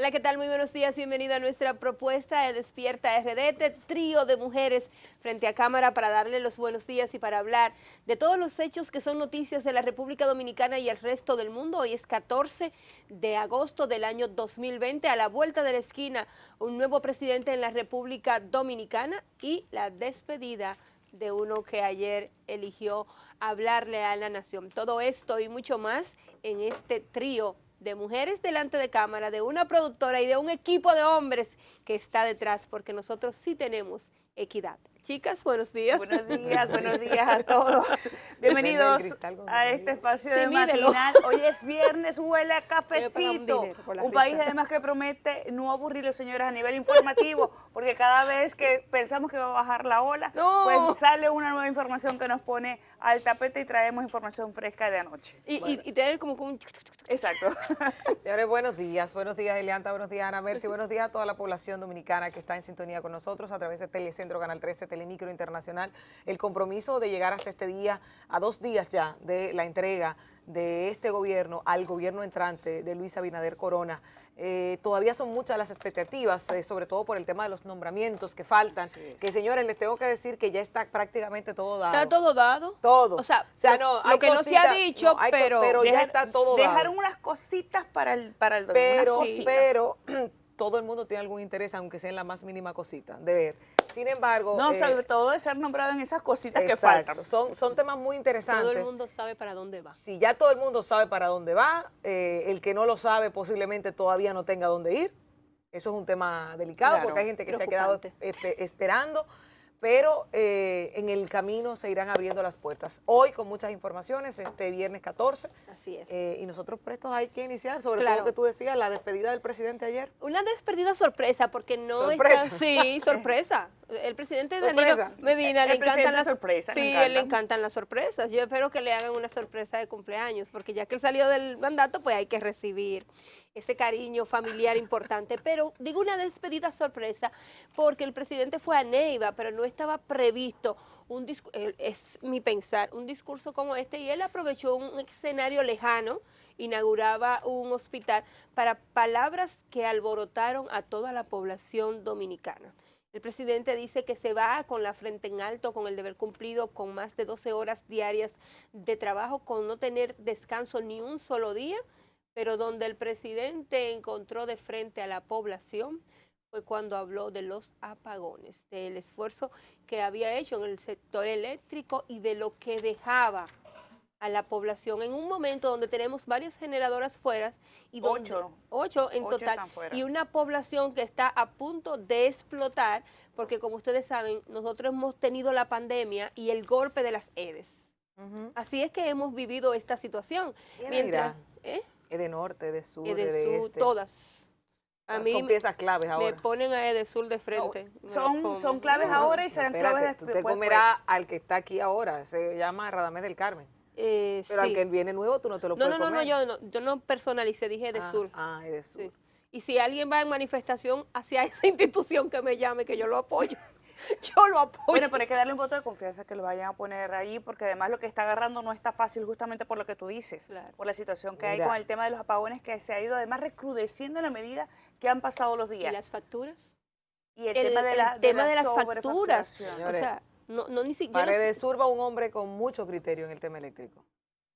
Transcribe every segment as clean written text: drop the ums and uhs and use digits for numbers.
Hola, ¿qué tal? Muy buenos días. Bienvenido a nuestra propuesta de Despierta RD, este trío de mujeres frente a cámara para darle los buenos días y para hablar de todos los hechos que son noticias de la República Dominicana y el resto del mundo. Hoy es 14 de agosto del año 2020, a la vuelta de la esquina, un nuevo presidente en la República Dominicana y la despedida de uno que ayer eligió hablarle a la nación. Todo esto y mucho más en este trío de mujeres delante de cámara, de una productora y de un equipo de hombres que está detrás, porque nosotros sí tenemos equidad. Chicas, buenos días. Buenos días a todos. Bienvenidos a este espacio de matinal. Hoy es viernes, huele a cafecito. Un país además que promete no aburrirlos, señoras, a nivel informativo, porque cada vez que pensamos que va a bajar la ola, pues sale una nueva información que nos pone al tapete y traemos información fresca de anoche. Y tener como un... Exacto. Señores, buenos días Elianta, buenos días Ana Mercy, buenos días a toda la población dominicana que está en sintonía con nosotros a través de Telecentro, Canal 13, Telemicro Internacional. El compromiso de llegar hasta este día, a 2 días ya de la entrega de este gobierno al gobierno entrante de Luis Abinader Corona. Todavía son muchas las expectativas, sobre todo por el tema de los nombramientos que faltan, que señores, les tengo que decir que ya está prácticamente todo dado. ¿Está todo dado? Todo. O sea no, lo que no se ha dicho, pero ya está todo dado. Dejaron unas cositas para el domingo. Pero todo el mundo tiene algún interés, aunque sea en la más mínima cosita, de ver. Sin embargo... No, sobre todo de ser nombrado en esas cositas que exacto, faltan. son temas muy interesantes. Todo el mundo sabe para dónde va. Si ya todo el mundo sabe para dónde va, el que no lo sabe posiblemente todavía no tenga dónde ir. Eso es un tema delicado, claro, porque hay gente que se ha quedado esperando, pero en el camino se irán abriendo las puertas. Hoy con muchas informaciones, este viernes 14. Así es. Y nosotros prestos hay que iniciar, sobre todo lo que tú decías, la despedida del presidente ayer. Una despedida sorpresa, porque no ¿Sorpresa? está... Sí, sorpresa. El presidente Danilo Medina le encantan las sorpresas. Sí, él le encantan las sorpresas. Yo espero que le hagan una sorpresa de cumpleaños, porque ya que él salió del mandato, pues hay que recibir ese cariño familiar importante. Pero digo una despedida sorpresa porque el presidente fue a Neiva, pero no estaba previsto es mi pensar, un discurso como este, y él aprovechó un escenario lejano, inauguraba un hospital para palabras que alborotaron a toda la población dominicana. El presidente dice que se va con la frente en alto, con el deber cumplido, con más de 12 horas diarias de trabajo, con no tener descanso ni un solo día, pero donde el presidente encontró de frente a la población fue cuando habló de los apagones, del esfuerzo que había hecho en el sector eléctrico y de lo que dejaba a la población en un momento donde tenemos varias generadoras fuera y donde, ocho en total, y una población que está a punto de explotar, porque como ustedes saben, nosotros hemos tenido la pandemia y el golpe de las EDES. Así es que hemos vivido esta situación. Mientras, EDENorte, EDESUR, EDESUR, todas. A mí son piezas claves ahora. Me ponen a EDESUR de frente. No, son claves ahora y serán claves después. Usted comerá al que está aquí ahora, se llama Radamés del Carmen. Pero sí. al que viene nuevo tú no te lo puedes comer. Yo no personalicé, dije EDESUR. EDESUR. Sí. Y si alguien va en manifestación hacia esa institución, que me llame, que yo lo apoyo. Yo lo apoyo. Bueno, pero hay que darle un voto de confianza que lo vayan a poner ahí, porque además lo que está agarrando no está fácil justamente por lo que tú dices, por la situación que hay con el tema de los apagones, que se ha ido además recrudeciendo en la medida que han pasado los días. ¿Y las facturas? Y el tema de las facturas. O sea, no ni siquiera... Para EDESUR va un hombre con mucho criterio en el tema eléctrico.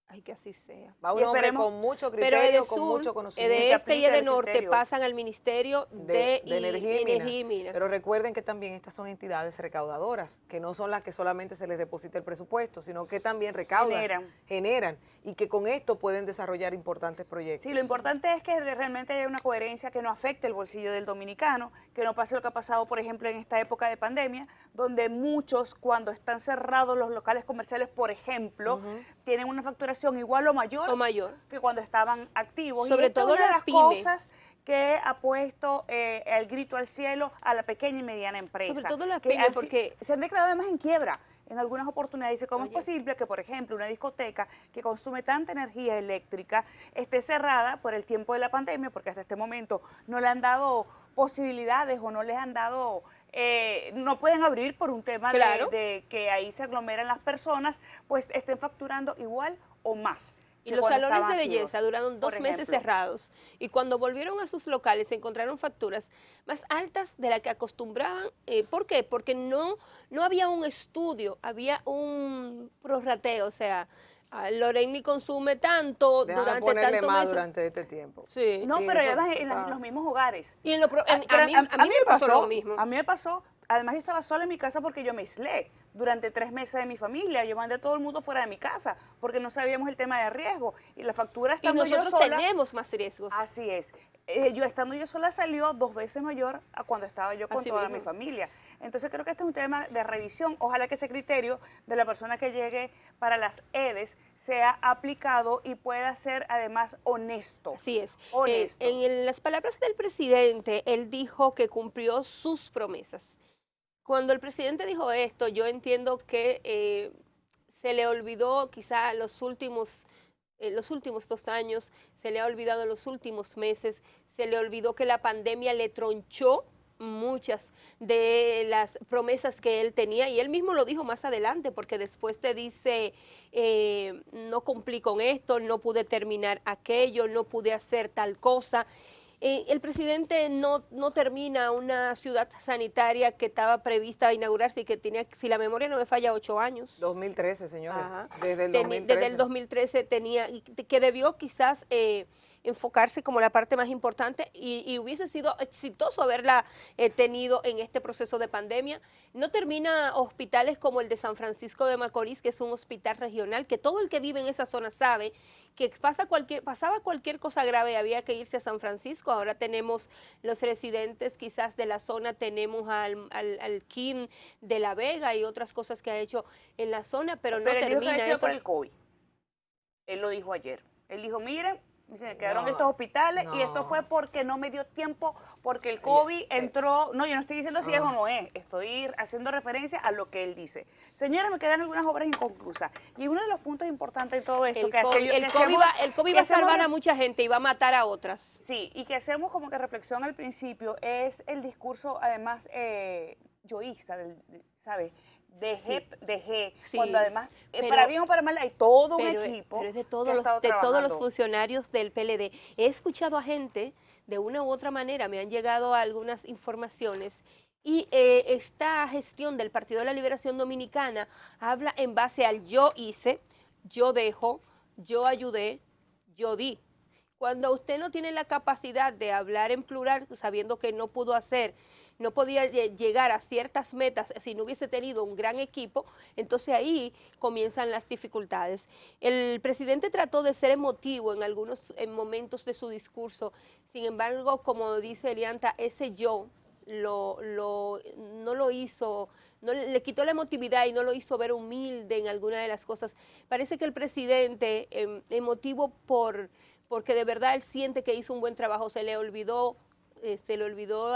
Ay, que así sea. Va un hombre con mucho criterio, con mucho conocimiento. EDESTE y EDENorte pasan al Ministerio de Energía y Minas. Pero recuerden que también estas son entidades recaudadoras, que no son las que solamente se les deposita el presupuesto, sino que también recaudan, generan, y que con esto pueden desarrollar importantes proyectos. Sí, lo importante es que realmente haya una coherencia que no afecte el bolsillo del dominicano, que no pase lo que ha pasado, por ejemplo, en esta época de pandemia, donde muchos, cuando están cerrados los locales comerciales, por ejemplo, tienen una facturación igual o mayor que cuando estaban activos. Sobre todo una de las pyme. cosas que ha puesto el grito al cielo a la pequeña y mediana empresa. Sobre todo las pymes, porque se han declarado además en quiebra en algunas oportunidades. Dice, ¿cómo es posible que, por ejemplo, una discoteca que consume tanta energía eléctrica esté cerrada por el tiempo de la pandemia? Porque hasta este momento no le han dado posibilidades o no les han dado... no pueden abrir por un tema de que ahí se aglomeran las personas, pues estén facturando igual o más Y los salones de belleza duraron 2 meses cerrados. Y cuando volvieron a sus locales se encontraron facturas más altas de las que acostumbraban. ¿Por qué? Porque no había un estudio, había un prorrateo. O sea, Lorraine consume tanto durante tanto más durante este tiempo. Sí. No, pero además en los mismos hogares. Y a mí me pasó lo mismo. A mí me pasó. Además, yo estaba sola en mi casa porque yo me aislé durante 3 meses de mi familia. Yo mandé a todo el mundo fuera de mi casa porque no sabíamos el tema de riesgo. Y la factura estando yo sola... Y nosotros tenemos más riesgos. Así es. Yo estando yo sola salió 2 veces mayor a cuando estaba yo con toda mi familia. Entonces creo que este es un tema de revisión. Ojalá que ese criterio de la persona que llegue para las EDES sea aplicado y pueda ser además honesto. Así es. Honesto. En las palabras del presidente, él dijo que cumplió sus promesas. Cuando el presidente dijo esto, yo entiendo que se le olvidó quizá los últimos 2 años, se le ha olvidado los últimos meses, se le olvidó que la pandemia le tronchó muchas de las promesas que él tenía, y él mismo lo dijo más adelante, porque después te dice, no cumplí con esto, no pude terminar aquello, no pude hacer tal cosa. El presidente no termina una ciudad sanitaria que estaba prevista a inaugurarse y que tenía, si la memoria no me falla, 8 años. 2013, señores. Ajá. Desde el 2013. Desde el 2013 tenía, que debió quizás enfocarse como la parte más importante y hubiese sido exitoso haberla tenido en este proceso de pandemia. No termina hospitales como el de San Francisco de Macorís, que es un hospital regional, que todo el que vive en esa zona sabe que pasaba cualquier cosa grave, había que irse a San Francisco. Ahora tenemos los residentes quizás de la zona, tenemos al KIM de La Vega y otras cosas que ha hecho en la zona, pero no termina. Él dijo que ha sido por el COVID. Él lo dijo ayer. Él dijo, miren, se quedaron estos hospitales y esto fue porque no me dio tiempo, porque el COVID entró. No, yo no estoy diciendo si es o no es, estoy haciendo referencia a lo que él dice. Señora, me quedan algunas obras inconclusas. Y uno de los puntos importantes de todo esto el COVID va a salvar a mucha gente y va a matar a otras. Sí, y que hacemos como que reflexión al principio es el discurso, además, yoísta, ¿sabes? Dejé, sí. Cuando además, para bien o para mal, hay todo un equipo. Pero es de todos los funcionarios del PLD. He escuchado a gente, de una u otra manera, me han llegado algunas informaciones, y esta gestión del Partido de la Liberación Dominicana habla en base al yo hice, yo dejo, yo ayudé, yo di. Cuando usted no tiene la capacidad de hablar en plural, sabiendo que no podía llegar a ciertas metas si no hubiese tenido un gran equipo, entonces ahí comienzan las dificultades. El presidente trató de ser emotivo en algunos momentos de su discurso, sin embargo, como dice Elianta, ese yo no lo hizo, le quitó la emotividad y no lo hizo ver humilde en alguna de las cosas. Parece que el presidente, emotivo porque de verdad él siente que hizo un buen trabajo, se le olvidó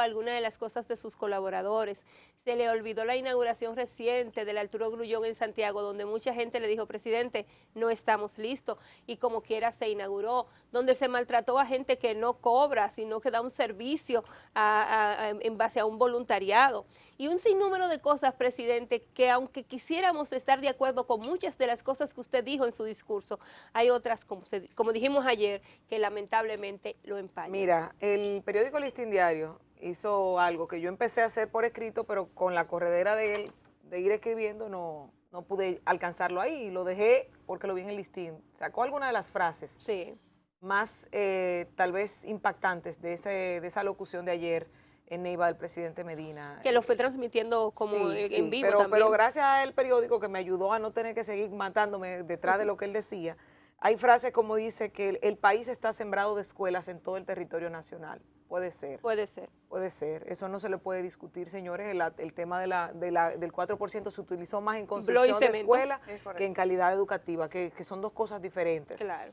alguna de las cosas de sus colaboradores, se le olvidó la inauguración reciente del Arturo Grullón en Santiago, donde mucha gente le dijo, presidente, no estamos listos, y como quiera se inauguró, donde se maltrató a gente que no cobra, sino que da un servicio en base a un voluntariado. Y un sinnúmero de cosas, presidente, que aunque quisiéramos estar de acuerdo con muchas de las cosas que usted dijo en su discurso, hay otras, como dijimos ayer, que lamentablemente lo empañan. Mira, el periódico Listín Diario hizo algo que yo empecé a hacer por escrito, pero con la corredera de ir escribiendo no pude alcanzarlo ahí, y lo dejé porque lo vi en el Listín. Sacó algunas de las frases más tal vez impactantes de esa locución de ayer en Neiva del presidente Medina. Que lo fue transmitiendo como en vivo también. Pero gracias al periódico que me ayudó a no tener que seguir matándome detrás de lo que él decía, hay frases como dice que el país está sembrado de escuelas en todo el territorio nacional. Puede ser. Puede ser. Puede ser. Eso no se le puede discutir, señores. El tema del 4% se utilizó más en construcción de escuelas que en calidad educativa, que son dos cosas diferentes. Claro.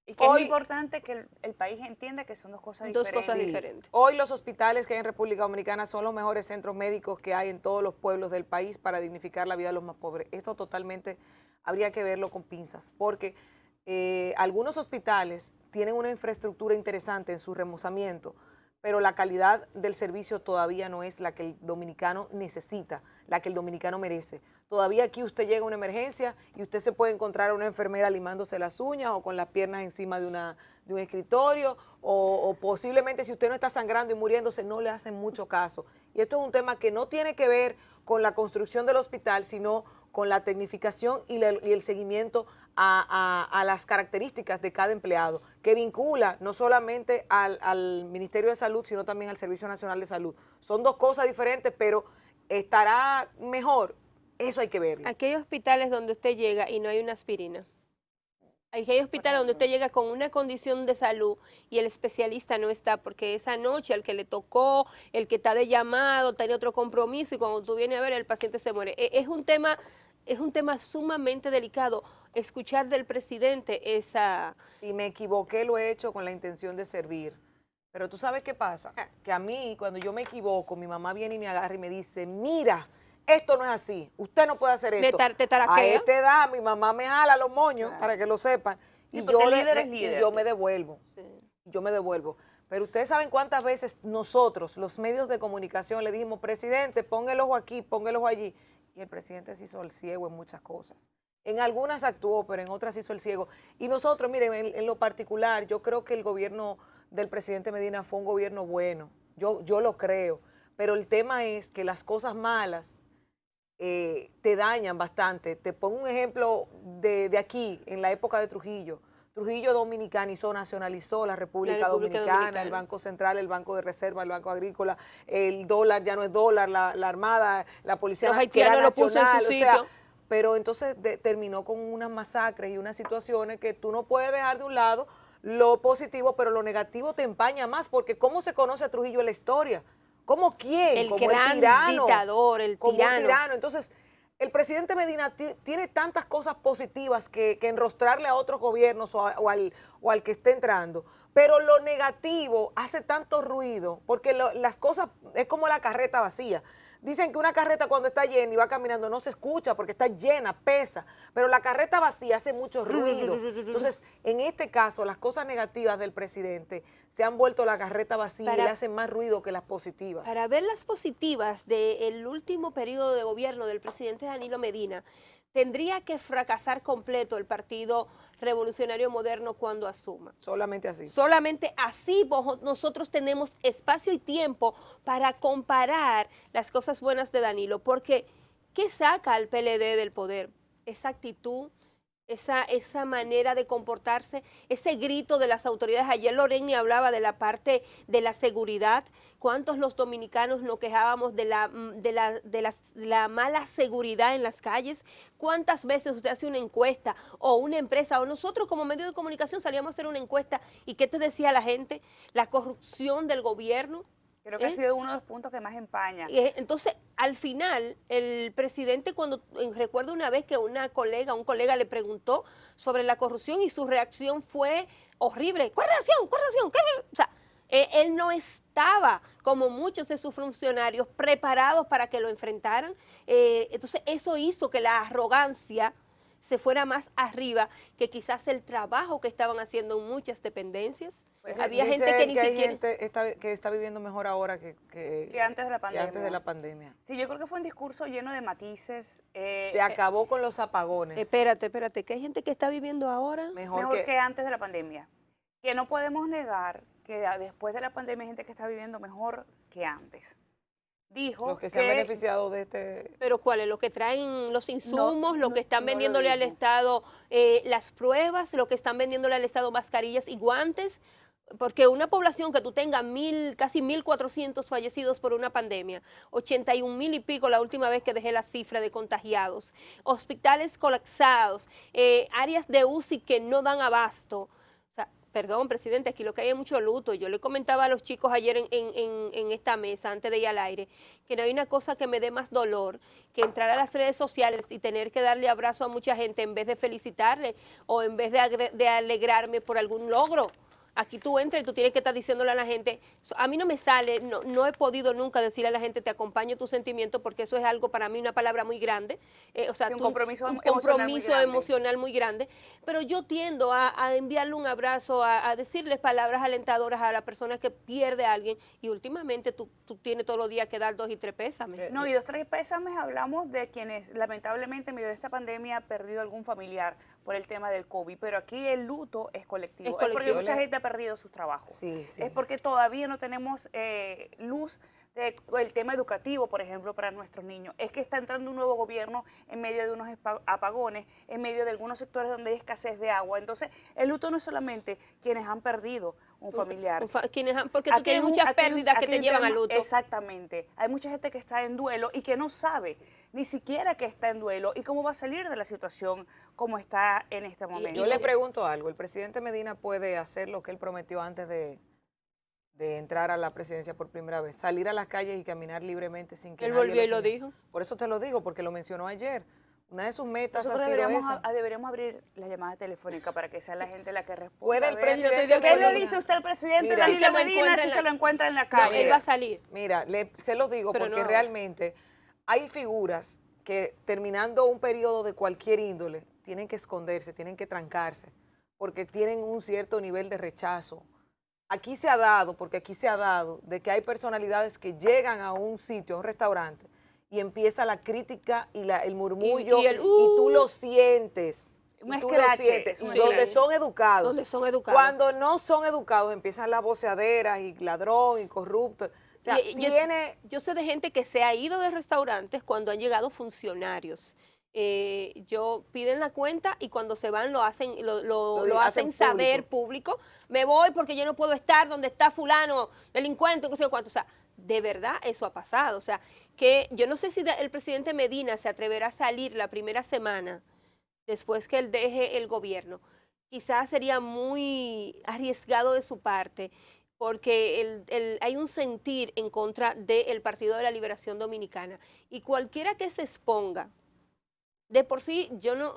Y que es importante que el país entienda que son dos cosas diferentes. Hoy los hospitales que hay en República Dominicana son los mejores centros médicos que hay en todos los pueblos del país para dignificar la vida de los más pobres. Esto totalmente habría que verlo con pinzas, porque algunos hospitales tienen una infraestructura interesante en su remozamiento, pero la calidad del servicio todavía no es la que el dominicano necesita, la que el dominicano merece. Todavía aquí usted llega a una emergencia y usted se puede encontrar a una enfermera limándose las uñas o con las piernas encima de un escritorio o posiblemente si usted no está sangrando y muriéndose no le hacen mucho caso. Y esto es un tema que no tiene que ver con la construcción del hospital, sino con la tecnificación y el seguimiento a las características de cada empleado, que vincula no solamente al Ministerio de Salud, sino también al Servicio Nacional de Salud. Son dos cosas diferentes, pero estará mejor. Eso hay que verlo. Aquí hay hospitales donde usted llega y no hay una aspirina. Hay hospitales donde usted llega con una condición de salud y el especialista no está porque esa noche al que le tocó, el que está de llamado, tiene otro compromiso y cuando tú vienes a ver el paciente se muere. Es un tema sumamente delicado. Escuchar del presidente esa... Si me equivoqué, lo he hecho con la intención de servir. Pero tú sabes qué pasa, que a mí cuando yo me equivoco, mi mamá viene y me agarra y me dice, mira, esto no es así, usted no puede hacer esto. A esta edad mi mamá me jala los moños, para que lo sepan, sí, y yo me devuelvo, yo me devuelvo. Pero ustedes saben cuántas veces nosotros, los medios de comunicación, le dijimos, presidente, ponga el ojo aquí, ponga el ojo allí, y el presidente se hizo el ciego en muchas cosas. En algunas actuó, pero en otras hizo el ciego. Y nosotros, miren, en lo particular, yo creo que el gobierno del presidente Medina fue un gobierno bueno, yo lo creo, pero el tema es que las cosas malas te dañan bastante. Te pongo un ejemplo de aquí, en la época de Trujillo. Trujillo dominicanizó, nacionalizó la República Dominicana, el Banco Central, el Banco de Reserva, el Banco Agrícola, el dólar ya no es dólar, la Armada, la Policía Nacional, lo puso en su sitio. Pero entonces terminó con unas masacres y unas situaciones que tú no puedes dejar de un lado lo positivo, pero lo negativo te empaña más, porque ¿cómo se conoce a Trujillo en la historia? ¿Cómo quién? El como gran el tirano, dictador, el tirano. Entonces, el presidente Medina tiene tantas cosas positivas que enrostrarle a otros gobiernos o al que esté entrando, pero lo negativo hace tanto ruido, porque las cosas es como la carreta vacía. Dicen que una carreta cuando está llena y va caminando no se escucha porque está llena, pesa, pero la carreta vacía hace mucho ruido. Entonces, en este caso, las cosas negativas del presidente se han vuelto la carreta vacía y le hacen más ruido que las positivas. Para ver las positivas del último periodo de gobierno del presidente Danilo Medina, tendría que fracasar completo el Partido Revolucionario Moderno cuando asuma. Solamente así. Solamente así nosotros tenemos espacio y tiempo para comparar las cosas buenas de Danilo, porque ¿qué saca al PLD del poder? Esa actitud, esa manera de comportarse, ese grito de las autoridades. Ayer Loreni hablaba de la parte de la seguridad. ¿Cuántos los dominicanos nos quejábamos de la mala seguridad en las calles? ¿Cuántas veces usted hace una encuesta o una empresa o nosotros como medio de comunicación salíamos a hacer una encuesta y qué te decía la gente? La corrupción del gobierno. Creo que ha sido uno de los puntos que más empaña. Entonces, al final, el presidente, recuerdo una vez que un colega le preguntó sobre la corrupción y su reacción fue horrible. ¡Corrección! O sea, él no estaba, como muchos de sus funcionarios, preparados para que lo enfrentaran. Entonces, eso hizo que la arrogancia se fuera más arriba que quizás el trabajo que estaban haciendo en muchas dependencias. Pues había gente que ni siquiera... Hay gente que está viviendo mejor ahora que antes de la pandemia. antes de la pandemia. Sí, yo creo que fue un discurso lleno de matices. Se acabó con los apagones. Espérate, que hay gente que está viviendo ahora mejor que antes de la pandemia. Que no podemos negar que después de la pandemia hay gente que está viviendo mejor que antes. Dijo los que se han beneficiado de este... ¿Pero cuáles? ¿Los que traen los insumos? ¿Los que están vendiéndole al Estado las pruebas? ¿Los que están vendiéndole al Estado mascarillas y guantes? Porque una población que tú tengas casi 1.400 fallecidos por una pandemia, 81,000 y pico la última vez que dejé la cifra de contagiados, hospitales colapsados, áreas de UCI que no dan abasto. Perdón, presidente, aquí lo que hay es mucho luto. Yo le comentaba a los chicos ayer en esta mesa, antes de ir al aire, que no hay una cosa que me dé más dolor que entrar a las redes sociales y tener que darle abrazo a mucha gente en vez de felicitarle o en vez de alegrarme por algún logro. Aquí tú entras y tú tienes que estar diciéndole a la gente, a mí no me sale, no he podido nunca decirle a la gente, te acompaño tu sentimiento, porque eso es algo para mí, una palabra muy grande, o sea, sí, un compromiso emocional muy grande, pero yo tiendo a enviarle un abrazo, a decirles palabras alentadoras a la persona que pierde a alguien, y últimamente tú tienes todos los días que dar 2 y 3 pésames. No, y 2 3 pésames hablamos de quienes lamentablemente en medio de esta pandemia han perdido algún familiar por el tema del COVID, pero aquí el luto es colectivo. Es porque mucha gente ha perdido sus trabajos. Sí, sí. Es porque todavía no tenemos luz del tema educativo, por ejemplo, para nuestros niños. Es que está entrando un nuevo gobierno en medio de unos apagones, en medio de algunos sectores donde hay escasez de agua. Entonces, el luto no es solamente quienes han perdido un familiar. Porque tú tienes muchas pérdidas que te llevan al luto. Exactamente. Hay mucha gente que está en duelo y que no sabe ni siquiera que está en duelo y cómo va a salir de la situación como está en este momento. Yo le pregunto algo. ¿El presidente Medina puede hacer lo que él prometió antes de entrar a la presidencia por primera vez? Salir a las calles y caminar libremente sin que nadie volvió y lo dijo. Por eso te lo digo, porque lo mencionó ayer. Una de sus metas Nosotros ha sido esa. deberíamos abrir la llamada telefónica para que sea la gente la que responda. ¿Puede el presidente? ¿Qué le dice usted al presidente Danilo Medina si se lo encuentra en la calle? No, él va a salir. Mira, se los digo porque realmente hay figuras que terminando un periodo de cualquier índole tienen que esconderse, tienen que trancarse, porque tienen un cierto nivel de rechazo. Aquí se ha dado, porque aquí se ha dado, de que hay personalidades que llegan a un sitio, a un restaurante, y empieza la crítica y el murmullo, y tú lo sientes. Un escrache. Donde son educados. Donde son educados. Cuando no son educados, empiezan las voceaderas y ladrón y corrupto. O sea, yo sé de gente que se ha ido de restaurantes cuando han llegado funcionarios. Piden la cuenta y cuando se van lo hacen saber público. Me voy porque yo no puedo estar donde está fulano, delincuente, no sé cuánto. O sea, de verdad eso ha pasado. O sea, que yo no sé si el presidente Medina se atreverá a salir la primera semana después que él deje el gobierno. Quizás sería muy arriesgado de su parte, porque hay un sentir en contra del Partido de la Liberación Dominicana. Y cualquiera que se exponga, de por sí,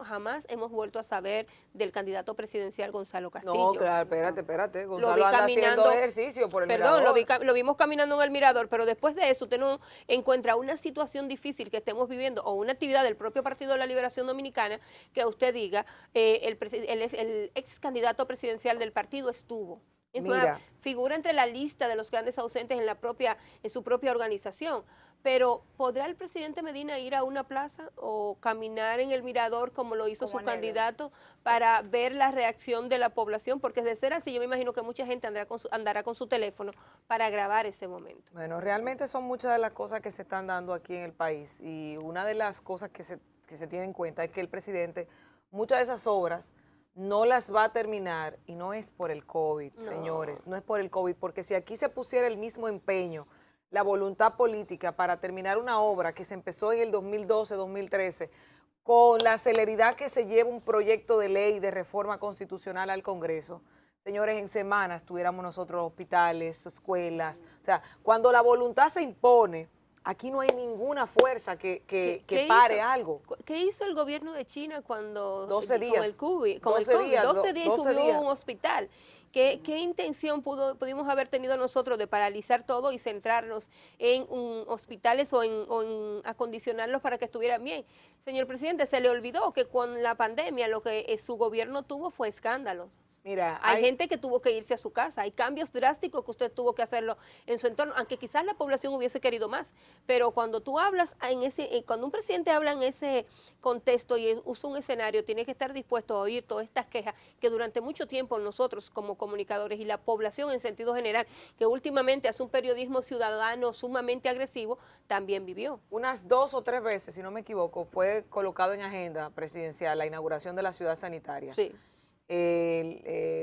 jamás hemos vuelto a saber del candidato presidencial Gonzalo Castillo. No, claro, espérate. Gonzalo anda haciendo ejercicio por el mirador. Lo vimos caminando en el mirador, pero después de eso usted no encuentra una situación difícil que estemos viviendo o una actividad del propio Partido de la Liberación Dominicana que usted diga, el ex candidato presidencial del partido estuvo. Figura entre la lista de los grandes ausentes en su propia organización. Pero ¿podrá el presidente Medina ir a una plaza o caminar en el mirador como lo hizo su candidato para ver la reacción de la población? Porque de ser así, yo me imagino que mucha gente andará con su teléfono para grabar ese momento. Bueno, realmente son muchas de las cosas que se están dando aquí en el país, y una de las cosas que se tiene en cuenta es que el presidente, muchas de esas obras no las va a terminar, y no es por el COVID, señores, no es por el COVID, porque si aquí se pusiera el mismo empeño, la voluntad política para terminar una obra que se empezó en el 2012, 2013, con la celeridad que se lleva un proyecto de ley de reforma constitucional al Congreso, señores, en semanas tuviéramos nosotros hospitales, escuelas. O sea, cuando la voluntad se impone, aquí no hay ninguna fuerza que pare algo. ¿Qué hizo el gobierno de China cuando 12 días, con el COVID? 12 días subió un hospital. ¿Qué intención pudimos haber tenido nosotros de paralizar todo y centrarnos en hospitales o en acondicionarlos para que estuvieran bien? Señor presidente, se le olvidó que con la pandemia lo que su gobierno tuvo fue escándalos. Mira, hay gente que tuvo que irse a su casa, hay cambios drásticos que usted tuvo que hacerlo en su entorno, aunque quizás la población hubiese querido más, pero cuando tú hablas cuando un presidente habla en ese contexto y usa un escenario, tiene que estar dispuesto a oír todas estas quejas que durante mucho tiempo nosotros como comunicadores y la población en sentido general, que últimamente hace un periodismo ciudadano sumamente agresivo, también vivió. Unas 2 o 3 veces, si no me equivoco, fue colocado en agenda presidencial la inauguración de la ciudad sanitaria. Sí.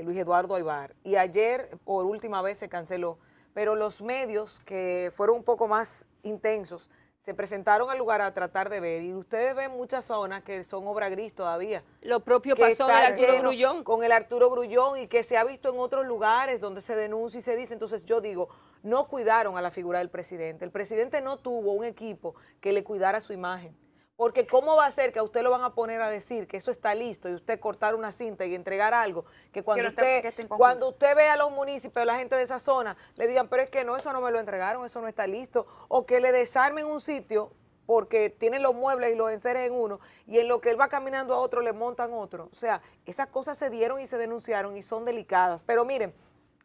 Luis Eduardo Aybar, y ayer por última vez se canceló, pero los medios que fueron un poco más intensos se presentaron al lugar a tratar de ver, y ustedes ven muchas zonas que son obra gris todavía. Lo propio pasó con el Arturo Grullón. Con el Arturo Grullón, y que se ha visto en otros lugares donde se denuncia y se dice. Entonces yo digo, no cuidaron a la figura del presidente. El presidente no tuvo un equipo que le cuidara su imagen, Porque ¿cómo va a ser que a usted lo van a poner a decir que eso está listo y usted cortar una cinta y entregar algo? Que cuando usted ve a los municipios, a la gente de esa zona, le digan, pero es que no, eso no me lo entregaron, eso no está listo. O que le desarmen un sitio porque tienen los muebles y los enseres en uno, y en lo que él va caminando a otro le montan otro. O sea, esas cosas se dieron y se denunciaron y son delicadas. Pero miren,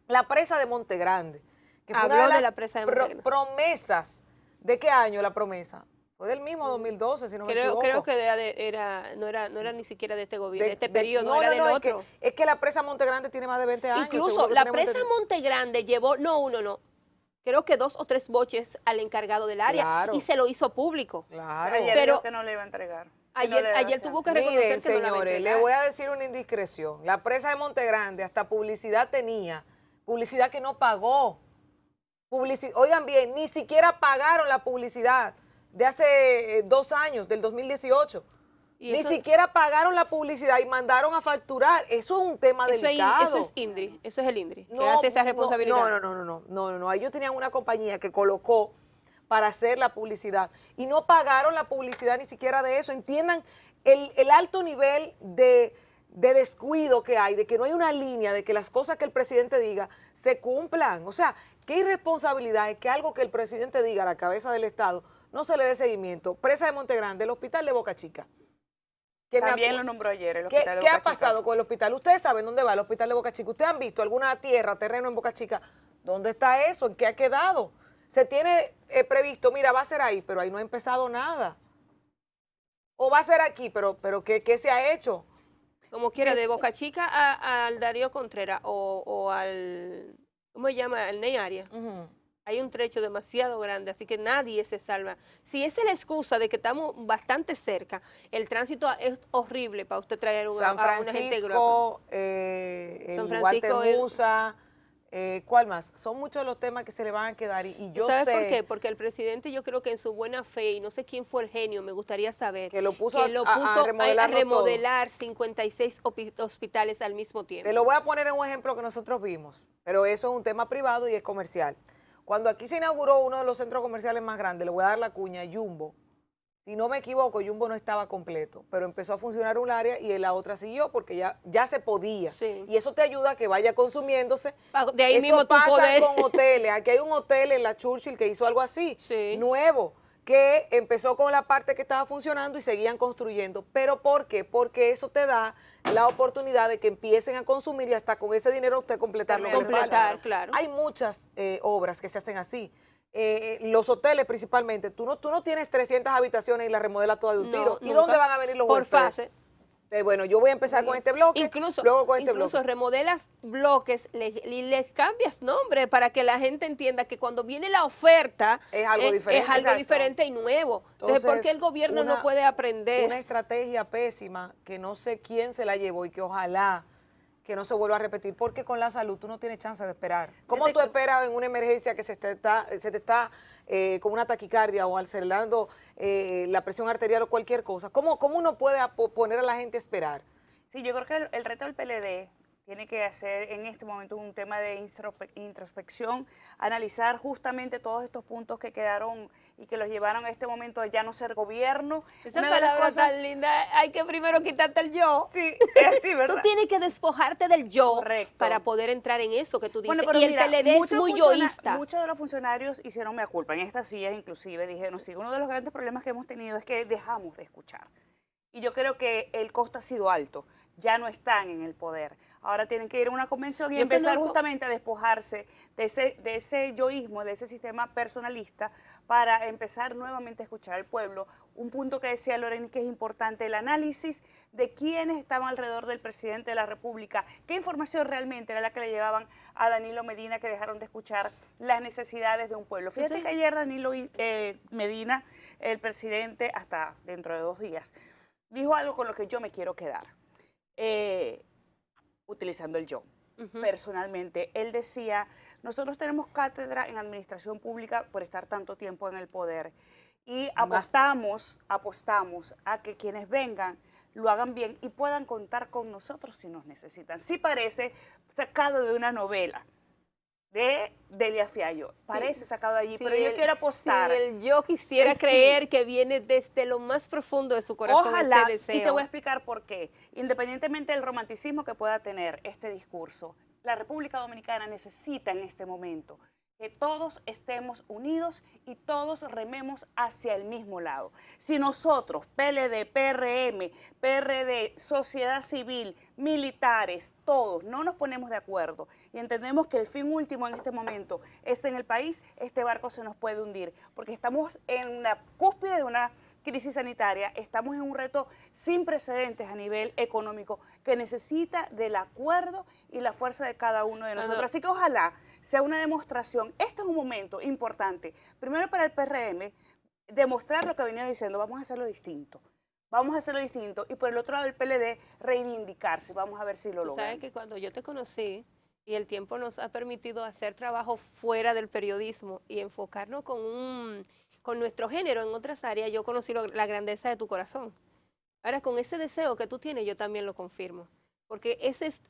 la presa de Montegrande, que fue una de la presa de Montegrande. Promesas. ¿De qué año la promesa? Fue del mismo 2012, si no me equivoco. Creo que no era ni siquiera de este gobierno, de este periodo, no, era del otro. Es que la presa Montegrande tiene más de 20 años. Incluso la presa Montegrande llevó, creo que 2 o 3 boches al encargado del área, y se lo hizo público. Claro. Pero que no le iba a entregar. Ayer tuvo que reconocer que no la iba a entregar. Le voy a decir una indiscreción. La presa de Montegrande hasta publicidad tenía, publicidad que no pagó. Oigan bien, ni siquiera pagaron la publicidad de hace 2 años, del 2018. Ni siquiera pagaron la publicidad y mandaron a facturar. Eso es un tema delicado. Eso es INDRI, eso es el INDRI, que hace esa responsabilidad. No. Ellos tenían una compañía que colocó para hacer la publicidad y no pagaron la publicidad ni siquiera de eso. Entiendan el alto nivel de descuido que hay, de que no hay una línea, de que las cosas que el presidente diga se cumplan. O sea, qué irresponsabilidad es que algo que el presidente diga a la cabeza del Estado no se le dé seguimiento. Presa de Montegrande, el hospital de Boca Chica. También lo nombró ayer, el hospital de Boca Chica. ¿Qué ha pasado con el hospital? Ustedes saben dónde va el hospital de Boca Chica. ¿Ustedes han visto alguna terreno en Boca Chica? ¿Dónde está eso? ¿En qué ha quedado? Se tiene previsto, mira, va a ser ahí, pero ahí no ha empezado nada. O va a ser aquí, pero ¿qué se ha hecho? Como quiera, de Boca Chica al Darío Contreras o al, ¿cómo se llama? Al Ney Arias. Hay un trecho demasiado grande, así que nadie se salva. Si esa es la excusa de que estamos bastante cerca, el tránsito es horrible para usted traer a una gente gruesa. San Francisco, ¿cuál más? Son muchos de los temas que se le van a quedar y yo sé... ¿Sabes por qué? Porque el presidente, yo creo que en su buena fe, y no sé quién fue el genio, me gustaría saber, que lo puso a remodelar 56 hospitales al mismo tiempo. Te lo voy a poner en un ejemplo que nosotros vimos, pero eso es un tema privado y es comercial. Cuando aquí se inauguró uno de los centros comerciales más grandes, le voy a dar la cuña, Jumbo. Si no me equivoco, Jumbo no estaba completo, pero empezó a funcionar un área y la otra siguió porque ya se podía. Sí. Y eso te ayuda a que vaya consumiéndose. De ahí eso mismo tu pasa poder. con hoteles. Aquí hay un hotel en la Churchill que hizo algo así, nuevo, que empezó con la parte que estaba funcionando y seguían construyendo. ¿Pero por qué? Porque eso te da la oportunidad de que empiecen a consumir y hasta con ese dinero usted completarlo. Claro. Hay muchas obras que se hacen así. Los hoteles principalmente, tú no tienes 300 habitaciones y la remodelas toda de un tiro. ¿Y dónde van a venir los por fase? Bueno, yo voy a empezar con este bloque, luego con este bloque. Incluso remodelas bloques y les cambias nombre para que la gente entienda que cuando viene la oferta es algo diferente. Es algo diferente y nuevo. Entonces, ¿por qué el gobierno no puede aprender? Una estrategia pésima que no sé quién se la llevó y que ojalá que no se vuelva a repetir, porque con la salud tú no tienes chance de esperar. ¿Cómo tú esperas en una emergencia que se te está con una taquicardia o acelerando la presión arterial o cualquier cosa? ¿Cómo uno puede poner a la gente a esperar? Sí, yo creo que el reto del PLD tiene que hacer en este momento un tema de introspección, analizar justamente todos estos puntos que quedaron y que los llevaron a este momento de ya no ser gobierno. Esa palabra tan linda, hay que primero quitarte el yo. Sí, es así, ¿verdad? Tú tienes que despojarte del yo. Correcto. Para poder entrar en eso que tú dices. Bueno, pero y mira, el PLD es muy yoísta. Muchos de los funcionarios hicieron mea culpa en estas sillas, inclusive dijeron, sí, uno de los grandes problemas que hemos tenido es que dejamos de escuchar. Y yo creo que el costo ha sido alto. Ya no están en el poder. Ahora tienen que ir a una convención y empezar justamente a despojarse de ese yoísmo, de ese sistema personalista, para empezar nuevamente a escuchar al pueblo. Un punto que decía Lorena que es importante, el análisis de quiénes estaban alrededor del presidente de la República, qué información realmente era la que le llevaban a Danilo Medina, que dejaron de escuchar las necesidades de un pueblo. Fíjate que ayer Danilo Medina, el presidente, hasta dentro de 2 días, dijo algo con lo que yo me quiero quedar. Utilizando el yo. Personalmente, él decía, nosotros tenemos cátedra en administración pública por estar tanto tiempo en el poder y apostamos a que quienes vengan lo hagan bien y puedan contar con nosotros si nos necesitan. Sí parece sacado de una novela de Delia Fiallo. Parece sacado de allí, pero yo quiero apostar. Yo quisiera creer que viene desde lo más profundo de su corazón. Ojalá, ese deseo. y te voy a explicar por qué. Independientemente del romanticismo que pueda tener este discurso, la República Dominicana necesita en este momento que todos estemos unidos y todos rememos hacia el mismo lado. Si nosotros, PLD, PRM, PRD, sociedad civil, militares, todos no nos ponemos de acuerdo y entendemos que el fin último en este momento es en el país, este barco se nos puede hundir, porque estamos en la cúspide de una crisis sanitaria, estamos en un reto sin precedentes a nivel económico que necesita del acuerdo y la fuerza de cada uno de nosotros. Así que ojalá sea una demostración. Este es un momento importante, primero para el PRM, demostrar lo que venía diciendo, vamos a hacerlo distinto. Vamos a hacerlo distinto. Y por el otro lado del PLD, reivindicarse. Vamos a ver si lo logran. Sabes que cuando yo te conocí, y el tiempo nos ha permitido hacer trabajo fuera del periodismo y enfocarnos con nuestro género en otras áreas, yo conocí la grandeza de tu corazón. Ahora, con ese deseo que tú tienes, yo también lo confirmo. Porque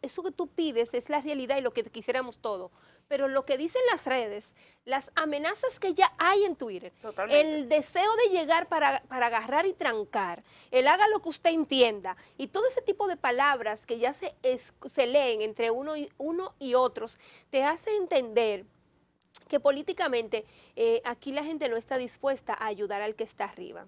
eso que tú pides es la realidad y lo que quisiéramos todo. Pero lo que dicen las redes, las amenazas que ya hay en Twitter, totalmente, el deseo de llegar para agarrar y trancar, el haga lo que usted entienda, y todo ese tipo de palabras que ya se leen entre uno y otros, te hace entender que políticamente aquí la gente no está dispuesta a ayudar al que está arriba.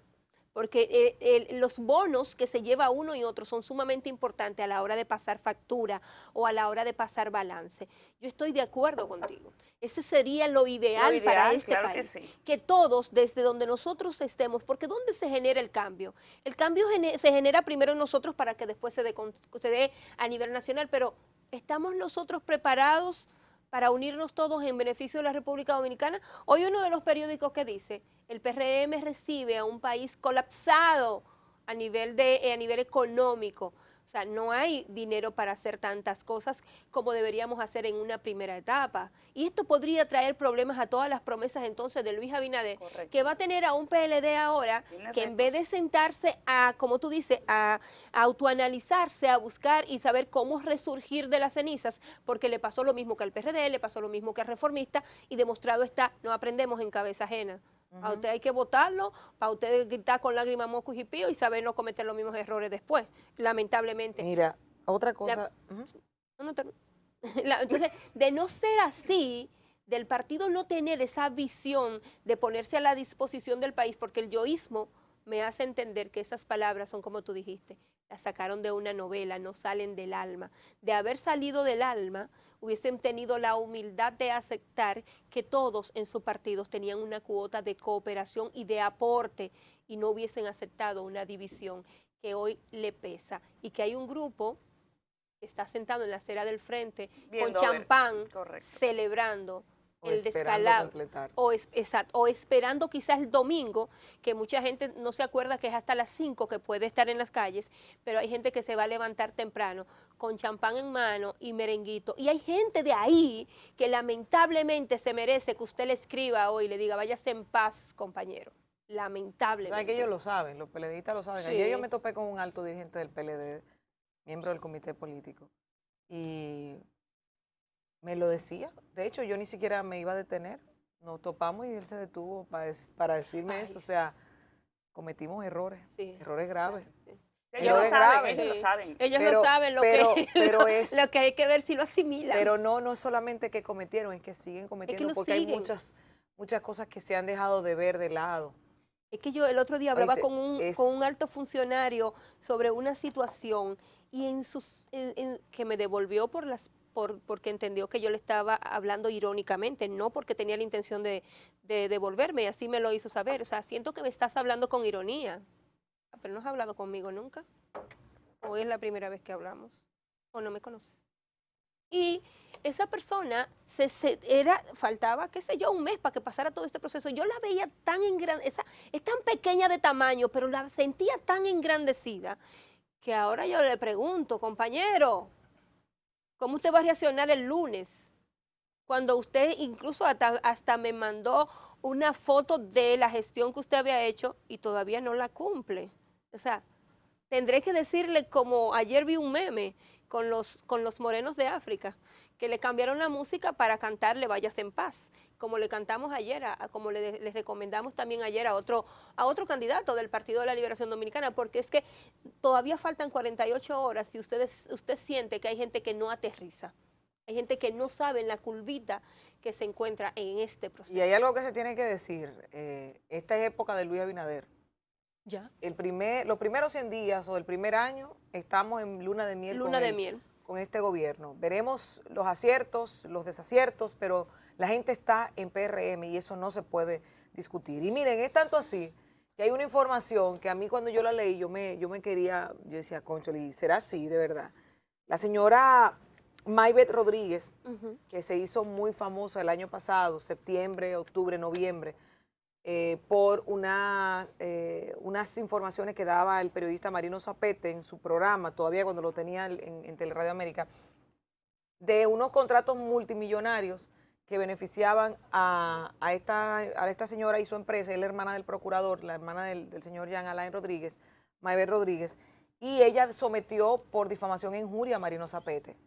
Porque los bonos que se lleva uno y otro son sumamente importantes a la hora de pasar factura o a la hora de pasar balance. Yo estoy de acuerdo contigo. Ese sería lo ideal para este claro país. Que sí. Que todos, desde donde nosotros estemos, porque ¿dónde se genera el cambio? El cambio se genera primero en nosotros para que después se dé a nivel nacional, pero ¿estamos nosotros preparados para unirnos todos en beneficio de la República Dominicana? Hoy uno de los periódicos que dice, el PRM recibe a un país colapsado a nivel económico. O sea, no hay dinero para hacer tantas cosas como deberíamos hacer en una primera etapa. Y esto podría traer problemas a todas las promesas entonces de Luis Abinader, correcto, que va a tener a un PLD ahora que en vez de sentarse a, como tú dices, a autoanalizarse, a buscar y saber cómo resurgir de las cenizas, porque le pasó lo mismo que al PRD, le pasó lo mismo que al Reformista, y demostrado está, no aprendemos en cabeza ajena. A usted hay que votarlo, para usted gritar con lágrimas, mocos y pío y saber no cometer los mismos errores después, lamentablemente. Mira, otra cosa. Entonces, de no ser así, del partido no tener esa visión de ponerse a la disposición del país, porque el yoísmo me hace entender que esas palabras son como tú dijiste, las sacaron de una novela, no salen del alma. De haber salido del alma, hubiesen tenido la humildad de aceptar que todos en sus partidos tenían una cuota de cooperación y de aporte y no hubiesen aceptado una división que hoy le pesa. Y que hay un grupo que está sentado en la acera del frente con champán, celebrando el descalabro, o esperando quizás el domingo, que mucha gente no se acuerda que es hasta las 5 que puede estar en las calles, pero hay gente que se va a levantar temprano con champán en mano y merenguito, y hay gente de ahí que lamentablemente se merece que usted le escriba hoy y le diga, váyase en paz, compañero, lamentablemente. ¿Saben que ellos lo saben? Los PLDistas lo saben. Sí. Ayer yo me topé con un alto dirigente del PLD, miembro del comité político, y me lo decía. De hecho, yo ni siquiera me iba a detener. Nos topamos y él se detuvo para decirme eso. O sea, cometimos errores, errores graves. Sí. Ellos lo saben, ellos lo saben. Ellos lo saben, lo que hay que ver si lo asimilan. Pero no es solamente que cometieron, es que siguen cometiendo, porque hay muchas cosas que se han dejado de ver de lado. Es que yo el otro día hablaba con un alto funcionario sobre una situación y que me devolvió porque entendió que yo le estaba hablando irónicamente, no porque tenía la intención de devolverme, y así me lo hizo saber. O sea, siento que me estás hablando con ironía, pero no has hablado conmigo nunca, o es la primera vez que hablamos, o no me conoces. Y esa persona faltaba, qué sé yo, un mes para que pasara todo este proceso. Yo la veía tan es tan pequeña de tamaño, pero la sentía tan engrandecida, que ahora yo le pregunto, compañero, ¿cómo usted va a reaccionar el lunes? Cuando usted incluso hasta me mandó una foto de la gestión que usted había hecho y todavía no la cumple. O sea, Tendré que decirle, como ayer vi un meme con los morenos de África, que le cambiaron la música para cantarle Vayas en paz, como le cantamos ayer, como les recomendamos también ayer a otro candidato del Partido de la Liberación Dominicana, porque es que todavía faltan 48 horas y usted siente que hay gente que no aterriza, hay gente que no sabe en la curvita que se encuentra en este proceso. Y hay algo que se tiene que decir, esta es época de Luis Abinader. Ya. Los primeros 100 días o el primer año estamos en luna de miel. Con este gobierno. Veremos los aciertos, los desaciertos, pero la gente está en PRM y eso no se puede discutir. Y miren, es tanto así que hay una información que a mí cuando yo la leí, yo decía, conchole, ¿será así de verdad? La señora Maybeth Rodríguez, que se hizo muy famosa el año pasado, septiembre, octubre, noviembre, por unas informaciones que daba el periodista Marino Zapete en su programa, todavía cuando lo tenía en Teleradio América, de unos contratos multimillonarios que beneficiaban a esta señora y su empresa, es la hermana del procurador, la hermana del señor Jean Alain Rodríguez, Maybeth Rodríguez, y ella sometió por difamación e injuria a Marino Zapete.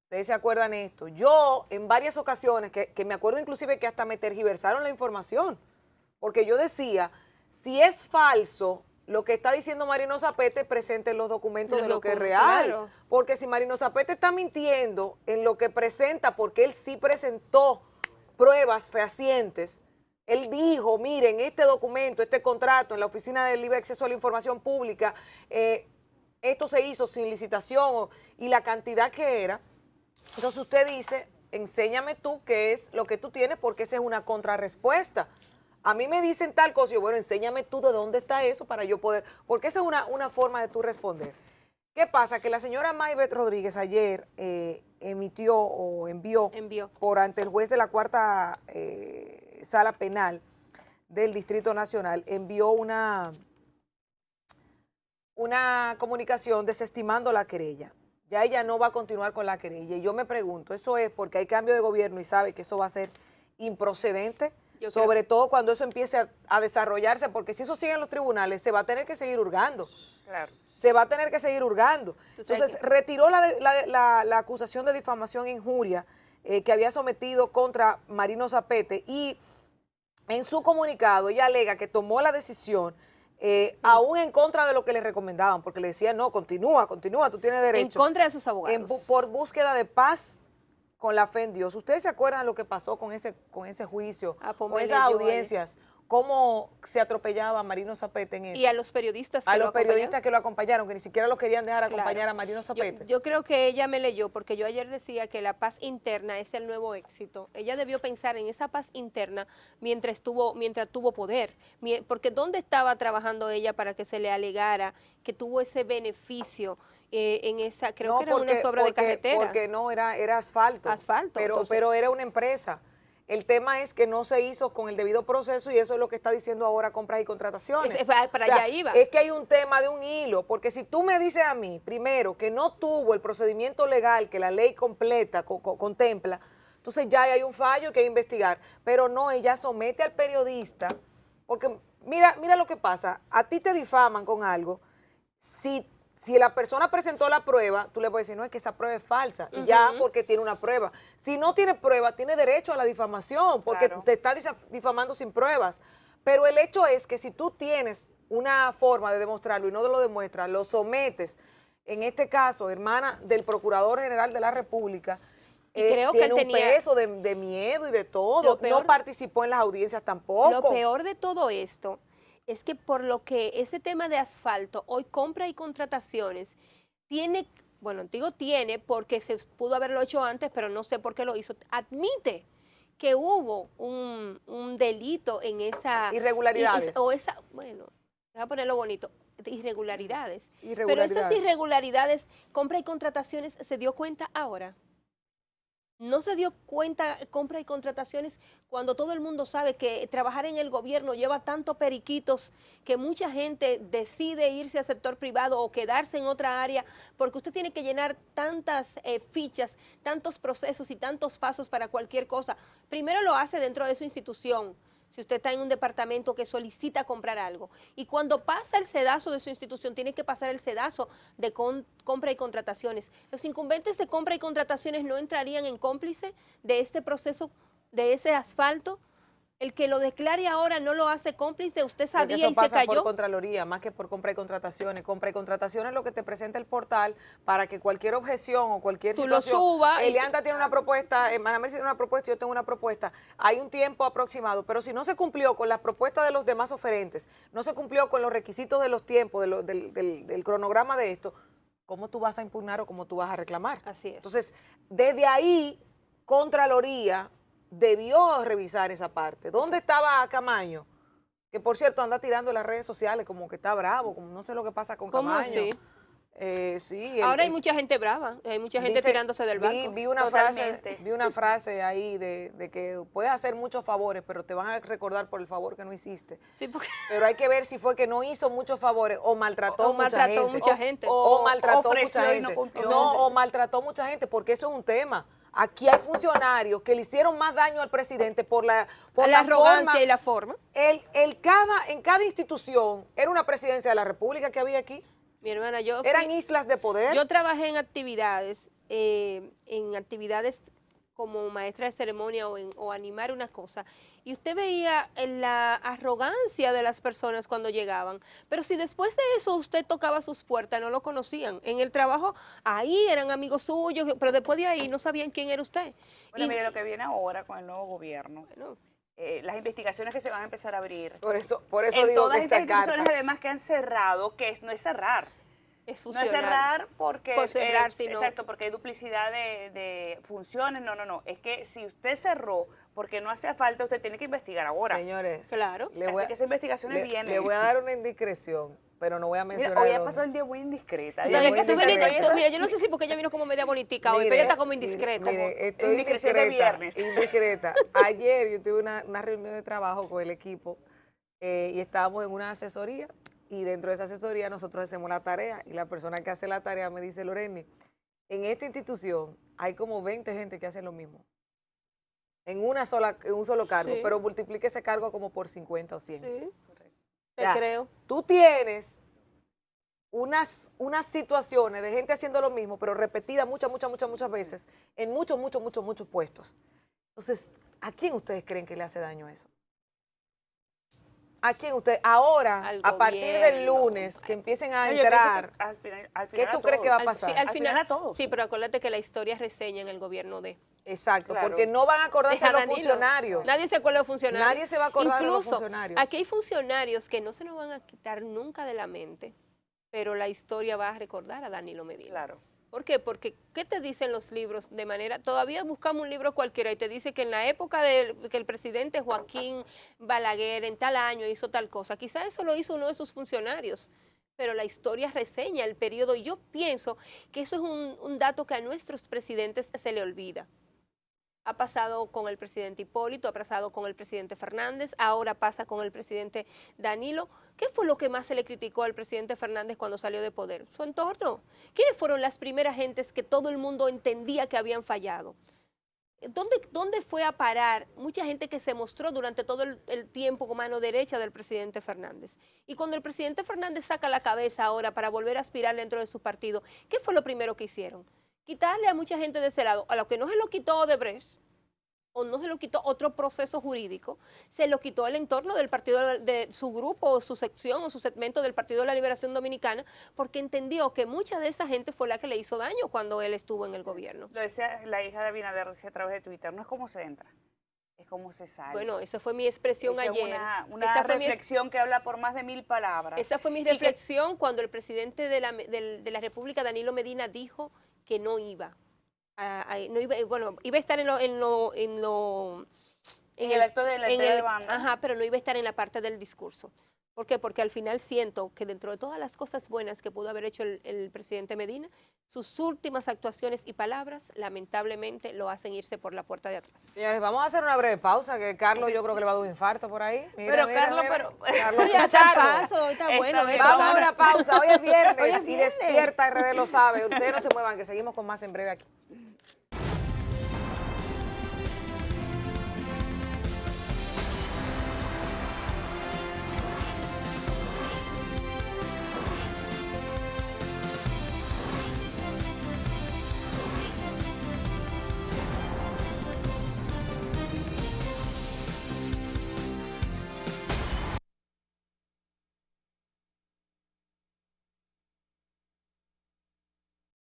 Ustedes se acuerdan esto. Yo, en varias ocasiones, que me acuerdo inclusive que hasta me tergiversaron la información, porque yo decía, si es falso lo que está diciendo Marino Zapete, presente los documentos de lo que es real. Claro. Porque si Marino Zapete está mintiendo en lo que presenta, porque él sí presentó pruebas fehacientes, él dijo, miren, este documento, este contrato en la Oficina del Libre Acceso a la Información Pública, esto se hizo sin licitación y la cantidad que era. Entonces usted dice, enséñame tú qué es lo que tú tienes, porque esa es una contrarrespuesta. A mí me dicen tal cosa, yo, bueno, enséñame tú de dónde está eso para yo poder, porque esa es una forma de tú responder. ¿Qué pasa? Que la señora Maybeth Rodríguez ayer envió por ante el juez de la cuarta sala penal del Distrito Nacional, envió una comunicación desestimando la querella. Ya ella no va a continuar con la querella. Y yo me pregunto, ¿eso es porque hay cambio de gobierno y sabe que eso va a ser improcedente? Sobre todo cuando eso empiece a desarrollarse, porque si eso sigue en los tribunales, se va a tener que seguir hurgando. Claro. Se va a tener que seguir hurgando. Entonces, retiró la acusación de difamación e injuria que había sometido contra Marino Zapete, y en su comunicado ella alega que tomó la decisión aún en contra de lo que le recomendaban, porque le decían, no, continúa, tú tienes derecho. En contra de sus abogados. Por búsqueda de paz con la fe en Dios. ¿Ustedes se acuerdan lo que pasó con ese juicio, con esas audiencias? Cómo se atropellaba a Marino Zapete en eso. Y a los periodistas que lo acompañaron, que ni siquiera lo querían dejar acompañar a Marino Zapete. Yo creo que ella me leyó, porque yo ayer decía que la paz interna es el nuevo éxito. Ella debió pensar en esa paz interna mientras tuvo poder. Porque ¿dónde estaba trabajando ella para que se le alegara que tuvo ese beneficio? En esa, creo que era una obra de carretera. Porque no, era asfalto. Pero era una empresa. El tema es que no se hizo con el debido proceso, y eso es lo que está diciendo ahora Compras y Contrataciones. Allá iba. Es que hay un tema de un hilo, porque si tú me dices a mí, primero, que no tuvo el procedimiento legal que la ley completa contempla, entonces ya hay un fallo que hay que investigar. Pero no, ella somete al periodista, porque mira lo que pasa, a ti te difaman con algo, si la persona presentó la prueba, tú le puedes decir, no, es que esa prueba es falsa, y ya porque tiene una prueba. Si no tiene prueba, tiene derecho a la difamación, porque te está difamando sin pruebas. Pero el hecho es que si tú tienes una forma de demostrarlo y no lo demuestras, lo sometes, en este caso, hermana del Procurador General de la República, y creo tiene que él tenía un peso de miedo y de todo. No participó en las audiencias tampoco. Lo peor de todo esto es que por lo que ese tema de asfalto, hoy Compras y Contrataciones, tiene porque se pudo haberlo hecho antes, pero no sé por qué lo hizo, admite que hubo un delito en esa... Irregularidades. Voy a ponerlo bonito, irregularidades. Pero esas irregularidades, Compras y Contrataciones, ¿se dio cuenta ahora? No se dio cuenta Compras y Contrataciones cuando todo el mundo sabe que trabajar en el gobierno lleva tantos periquitos que mucha gente decide irse al sector privado o quedarse en otra área, porque usted tiene que llenar tantas fichas, tantos procesos y tantos pasos para cualquier cosa. Primero lo hace dentro de su institución. Si usted está en un departamento que solicita comprar algo. Y cuando pasa el sedazo de su institución, tiene que pasar el sedazo de compra y contrataciones. Los incumbentes de compra y contrataciones no entrarían en cómplice de este proceso, de ese asfalto. El que lo declare ahora no lo hace cómplice, usted sabía y se cayó. Eso pasa por Contraloría, más que por compra y contrataciones. Compra y contrataciones es lo que te presenta el portal para que cualquier objeción o cualquier situación... Tú lo subas. Elianta tiene una propuesta, Manamés tiene una propuesta, yo tengo una propuesta. Hay un tiempo aproximado, pero si no se cumplió con las propuestas de los demás oferentes, no se cumplió con los requisitos de los tiempos, del cronograma de esto, ¿cómo tú vas a impugnar o cómo tú vas a reclamar? Así es. Entonces, desde ahí, Contraloría debió revisar esa parte. ¿Dónde estaba Camaño? Que por cierto anda tirando en las redes sociales como que está bravo, como no sé lo que pasa con Camaño. ¿Cómo así? Sí. Ahora hay mucha gente brava, hay mucha gente tirándose del barco. Vi una frase ahí de que puedes hacer muchos favores, pero te van a recordar por el favor que no hiciste. Sí, porque... Pero hay que ver si fue que no hizo muchos favores o maltrató mucha gente. O maltrató ofreció mucha y no gente. cumplió. No, o maltrató mucha gente, porque eso es un tema. Aquí hay funcionarios que le hicieron más daño al presidente por la arrogancia forma, y la forma. En cada institución era una presidencia de la República que había aquí. Mi hermana, eran islas de poder. Yo trabajé en actividades como maestra de ceremonia o animar una cosa, y usted veía la arrogancia de las personas cuando llegaban, pero si después de eso usted tocaba sus puertas, no lo conocían. En el trabajo, ahí eran amigos suyos, pero después de ahí no sabían quién era usted. Bueno, mire lo que viene ahora con el nuevo gobierno. Bueno, las investigaciones que se van a empezar a abrir. Por eso en digo todas que estas esta instituciones carta, además que han cerrado, que no es cerrar. es No fusionar. es cerrar porque, Por cerrar, sino... exacto, porque hay duplicidad de funciones. No. Es que si usted cerró porque no hacía falta, usted tiene que investigar ahora. señores. Claro. Así que esa investigación viene. Le voy a dar una indiscreción, pero no voy a mencionar. Mira, hoy ha pasado el día muy indiscreta. Sí, mira, yo no sé si porque ella vino como media bolitica hoy, pero ella está como indiscreta. Estoy indiscreción de viernes. Indiscreta. Ayer yo tuve una reunión de trabajo con el equipo y estábamos en una asesoría. Y dentro de esa asesoría nosotros hacemos la tarea y la persona que hace la tarea me dice, Loreni, en esta institución hay como 20 gente que hacen lo mismo. En un solo cargo, Sí. pero multiplique ese cargo como por 50 o 100. Sí, O sea, creo. Tú tienes unas situaciones de gente haciendo lo mismo, pero repetida muchas veces en muchos puestos. Entonces, ¿a quién ustedes creen que le hace daño eso? ¿A quién usted? Ahora, a partir del lunes, que empiecen a entrar, al final ¿qué tú crees que va a pasar? Al final a todos. Sí, pero acuérdate que la historia reseña en el gobierno de... Exacto, Claro. porque no van a acordarse de los Danilo. funcionarios. Nadie se acuerda de los funcionarios. Nadie se va a acordar de los Incluso, funcionarios. aquí hay funcionarios que no se nos van a quitar nunca de la mente, pero la historia va a recordar a Danilo Medina. Claro. ¿Por qué? Porque, ¿qué te dicen los libros de manera? Todavía buscamos un libro cualquiera y te dice que en la época de que el presidente Joaquín Balaguer en tal año hizo tal cosa. Quizá eso lo hizo uno de sus funcionarios, pero la historia reseña el periodo. Y yo pienso que eso es un dato que a nuestros presidentes se le olvida. Ha pasado con el presidente Hipólito, ha pasado con el presidente Fernández, ahora pasa con el presidente Danilo. ¿Qué fue lo que más se le criticó al presidente Fernández cuando salió de poder? Su entorno. ¿Quiénes fueron las primeras gentes que todo el mundo entendía que habían fallado? ¿Dónde fue a parar mucha gente que se mostró durante todo el tiempo como mano derecha del presidente Fernández? Y cuando el presidente Fernández saca la cabeza ahora para volver a aspirar dentro de su partido, ¿qué fue lo primero que hicieron? Quitarle a mucha gente de ese lado, a lo que no se lo quitó Odebrecht, o no se lo quitó otro proceso jurídico, se lo quitó el entorno del partido, de su grupo, o su sección, o su segmento del Partido de la Liberación Dominicana, porque entendió que mucha de esa gente fue la que le hizo daño cuando él estuvo en el gobierno. Lo decía la hija de Abinader, decía a través de Twitter, no es cómo se entra, es cómo se sale. Bueno, esa fue mi expresión esa ayer. Es una reflexión que habla por más de 1000 palabras. Esa fue mi reflexión cuando el presidente de la República, Danilo Medina, dijo que no iba. Iba a estar en el acto de la banda. Ajá, pero no iba a estar en la parte del discurso. ¿Por qué? Porque al final siento que dentro de todas las cosas buenas que pudo haber hecho el presidente Medina, sus últimas actuaciones y palabras, lamentablemente, lo hacen irse por la puerta de atrás. Señores, vamos a hacer una breve pausa, que Carlos yo creo que le va a dar un infarto por ahí. Carlos, Carlos, ya está paso, está bueno. Vamos a una pausa, hoy es viernes y Despierta RD lo sabe. Ustedes no se muevan, que seguimos con más en breve aquí.